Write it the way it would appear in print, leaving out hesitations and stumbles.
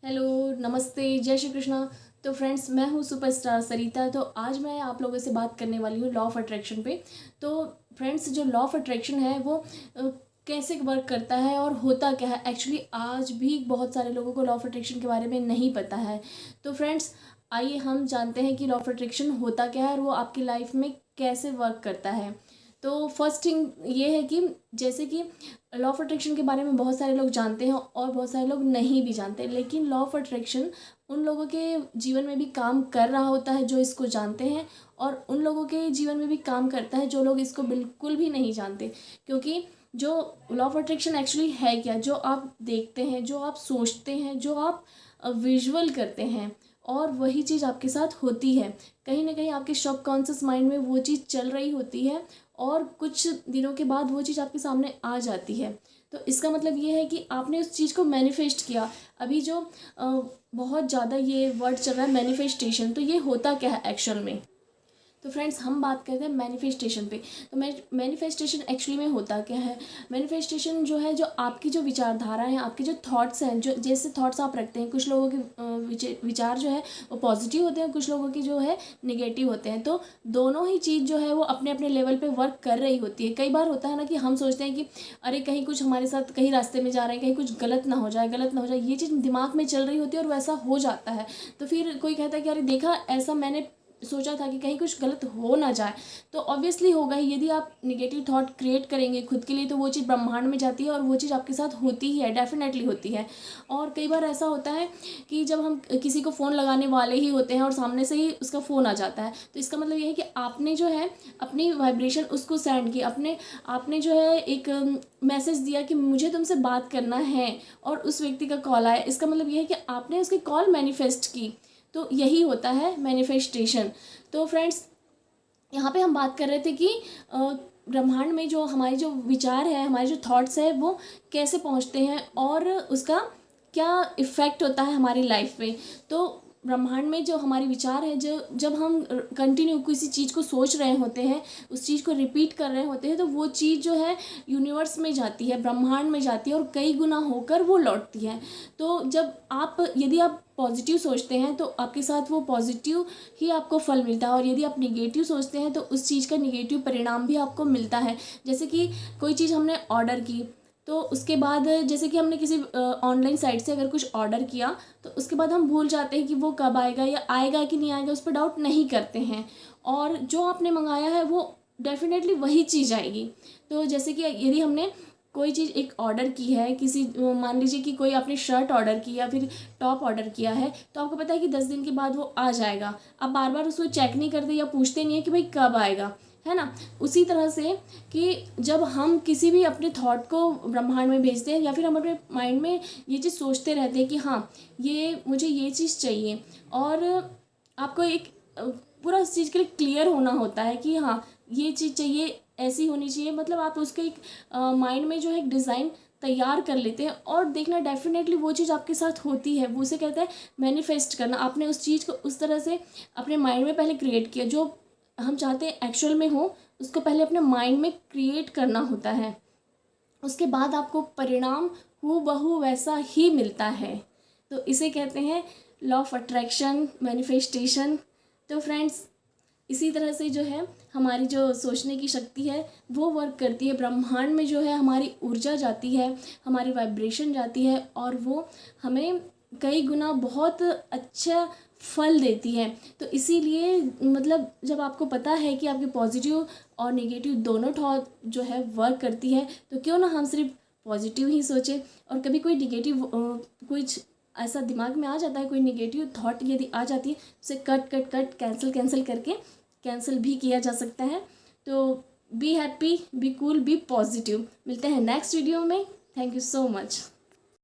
Hello, नमस्ते, जय श्री कृष्णा। तो फ्रेंड्स, मैं हूँ सुपरस्टार सरिता। तो आज मैं आप लोगों से बात करने वाली हूँ लॉ ऑफ अट्रैक्शन पे। तो फ्रेंड्स, जो लॉ ऑफ अट्रैक्शन है वो कैसे वर्क करता है और होता क्या है, एक्चुअली आज भी बहुत सारे लोगों को लॉ ऑफ अट्रैक्शन के बारे में नहीं पता है। तो फ्रेंड्स, आइए हम जानते हैं कि लॉ ऑफ अट्रैक्शन होता क्या है और वो आपकी लाइफ में कैसे वर्क करता है। तो फर्स्ट थिंग ये है कि जैसे कि लॉ ऑफ अट्रैक्शन के बारे में बहुत सारे लोग जानते हैं और बहुत सारे लोग नहीं भी जानते, लेकिन लॉ ऑफ अट्रैक्शन उन लोगों के जीवन में भी काम कर रहा होता है जो इसको जानते हैं, और उन लोगों के जीवन में भी काम करता है जो लोग इसको बिल्कुल भी नहीं जानते। क्योंकि जो लॉ ऑफ अट्रैक्शन एक्चुअली है क्या, जो आप देखते हैं, जो आप सोचते हैं, जो आप विजुअल करते हैं, और वही चीज़ आपके साथ होती है। कहीं ना कहीं आपके सबकॉन्शियस माइंड में वो चीज़ चल रही होती है और कुछ दिनों के बाद वो चीज़ आपके सामने आ जाती है। तो इसका मतलब ये है कि आपने उस चीज़ को मैनिफेस्ट किया। अभी जो बहुत ज़्यादा ये वर्ड चल रहा है मैनिफेस्टेशन, तो ये होता क्या है एक्चुअल में। तो फ्रेंड्स, हम बात करते हैं मैनिफेस्टेशन पे। तो मैनिफेस्टेशन एक्चुअली में होता क्या है। मैनिफेस्टेशन जो है, जो आपकी जो विचारधारा है, आपके जो थॉट्स हैं, जो जैसे थॉट्स आप रखते हैं, कुछ लोगों के विचार जो है वो पॉजिटिव होते हैं, कुछ लोगों की जो है निगेटिव होते हैं। तो दोनों ही चीज़ जो है वो अपने अपने लेवल पे वर्क कर रही होती है। कई बार होता है ना कि हम सोचते हैं कि अरे कहीं कुछ हमारे साथ, कहीं रास्ते में जा रहे हैं, कहीं कुछ गलत ना हो जाए, गलत ना हो जाए, ये चीज़ दिमाग में चल रही होती है और वैसा हो जाता है। तो फिर कोई कहता है कि अरे देखा, ऐसा मैंने सोचा था कि कहीं कुछ गलत हो ना जाए। तो ऑब्वियसली होगा ही। यदि आप निगेटिव थॉट क्रिएट करेंगे खुद के लिए तो वो चीज़ ब्रह्मांड में जाती है और वो चीज़ आपके साथ होती ही है, डेफिनेटली होती है। और कई बार ऐसा होता है कि जब हम किसी को फ़ोन लगाने वाले ही होते हैं और सामने से ही उसका फ़ोन आ जाता है, तो इसका मतलब ये है कि आपने जो है अपनी वाइब्रेशन उसको सेंड की, आपने जो है एक मैसेज दिया कि मुझे तुमसे बात करना है, और उस व्यक्ति का कॉल आया। इसका मतलब ये है कि आपने उसकी कॉल मैनिफेस्ट की। तो यही होता है मैनिफेस्टेशन। तो फ्रेंड्स, यहाँ पे हम बात कर रहे थे कि ब्रह्मांड में जो हमारे जो विचार है, हमारे जो थॉट्स है, वो कैसे पहुँचते हैं और उसका क्या इफ़ेक्ट होता है हमारी लाइफ में। तो ब्रह्मांड में जो हमारे विचार है, जो जब हम कंटिन्यू किसी चीज़ को सोच रहे होते हैं, उस चीज़ को रिपीट कर रहे होते हैं, तो वो चीज़ जो है यूनिवर्स में जाती है, ब्रह्मांड में जाती है और कई गुना होकर वो लौटती है। तो यदि आप पॉजिटिव सोचते हैं तो आपके साथ वो पॉजिटिव ही आपको फल मिलता है, और यदि आप निगेटिव सोचते हैं तो उस चीज़ का निगेटिव परिणाम भी आपको मिलता है। जैसे कि कोई चीज़ हमने ऑर्डर की, तो उसके बाद जैसे कि हमने किसी ऑनलाइन साइट से अगर कुछ ऑर्डर किया, तो उसके बाद हम भूल जाते हैं कि वो कब आएगा या आएगा कि नहीं आएगा, उस पर डाउट नहीं करते हैं, और जो आपने मंगाया है वो डेफिनेटली वही चीज़ आएगी। तो जैसे कि यदि हमने कोई चीज़ एक ऑर्डर की है, किसी मान लीजिए कि कोई आपने शर्ट ऑर्डर की या फिर टॉप ऑर्डर किया है, तो आपको पता है कि 10 दिन के बाद वो आ जाएगा। आप बार बार उसको चेक नहीं करते या पूछते नहीं है कि भाई कब आएगा, है ना। उसी तरह से कि जब हम किसी भी अपने थॉट को ब्रह्मांड में भेजते हैं या फिर हम अपने माइंड में ये चीज़ सोचते रहते हैं कि हाँ, ये मुझे ये चीज़ चाहिए, और आपको एक पूरा उस चीज़ के लिए क्लियर होना होता है कि हाँ, ये चीज़ चाहिए, ऐसी होनी चाहिए। मतलब आप उसके एक माइंड में जो है एक डिज़ाइन तैयार कर लेते हैं, और देखना डेफिनेटली वो चीज़ आपके साथ होती है। वो उसे कहते हैं मैनिफेस्ट करना। आपने उस चीज़ को उस तरह से अपने माइंड में पहले क्रिएट किया, जो हम चाहते हैं एक्चुअल में हो, उसको पहले अपने माइंड में क्रिएट करना होता है। उसके बाद आपको परिणाम हूबहू वैसा ही मिलता है। तो इसे कहते हैं लॉ ऑफ अट्रैक्शन, मैनिफेस्टेशन। तो फ्रेंड्स, इसी तरह से जो है हमारी जो सोचने की शक्ति है वो वर्क करती है। ब्रह्मांड में जो है हमारी ऊर्जा जाती है, हमारी वाइब्रेशन जाती है, और वो हमें कई गुना बहुत अच्छा फल देती है। तो इसीलिए मतलब जब आपको पता है कि आपके पॉजिटिव और नेगेटिव दोनों थॉट जो है वर्क करती है, तो क्यों ना हम सिर्फ पॉजिटिव ही सोचें। और कभी कोई निगेटिव कुछ ऐसा दिमाग में आ जाता है, कोई निगेटिव थॉट यदि आ जाती है, उसे कट कैंसिल करके कैंसिल भी किया जा सकता है। तो be happy, be cool, be positive. मिलते हैं नेक्स्ट वीडियो में। Thank you so much.